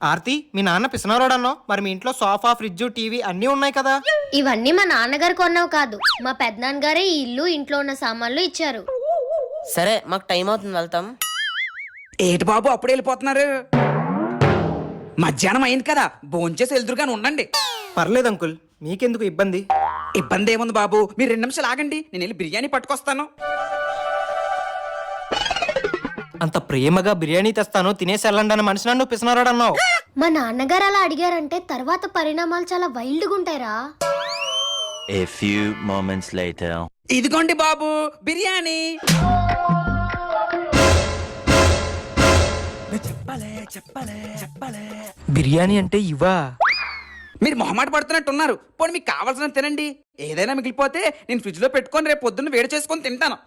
ఆర్తి, మీ నాన్న పిసనరోడన్నావు, మరి మీ ఇంట్లో సోఫా, ఫ్రిడ్జ్, టీవీ అన్నీ ఉన్నాయి కదా? ఇవన్నీ మా నాన్నగారు కొన్నావు కాదు, మా పెద్దనాన్నగారే ఈ ఇల్లు ఇంట్లో ఉన్న సామాన్లు ఇచ్చారు. సరే, మాకు టైం అవుతుంది, వెళ్తాం. ఏటి బాబు అప్పుడు వెళ్ళిపోతున్నారు? మధ్యాహ్నం అయింది కదా, భోంచేసి వెళ్తురుగాని ఉండండి. పర్లేదు అంకుల్, మీకెందుకు ఇబ్బంది? ఇబ్బంది ఏముంది బాబు, మీరు 2 నిమిషాలు ఆగండి, నేను వెళ్ళి బిర్యానీ పట్టుకొస్తాను. అంత ప్రేమగా బిర్యానీ తెస్తాను, తినేసి వెళ్ళండి అని మనిషి నన్ను పిసనరోడన్నావు. మా నాన్నగారు అలా అడిగారంటే తర్వాత పరిణామాలు చాలా వైల్డ్గా ఉంటాయిరా. A few moments later. ఇదిగోండి బాబు బిర్యానీ. బిర్యానీ అంటే ఇవా? మీరు మొహమాట పడుతున్నట్టున్నారు, పోనీ మీకు కావాల్సిన తినండి. ఏదైనా మిగిలిపోతే నేను ఫ్రిడ్జ్ లో పెట్టుకొని రేపు పొద్దున్న వేడి చేసుకొని తింటాను.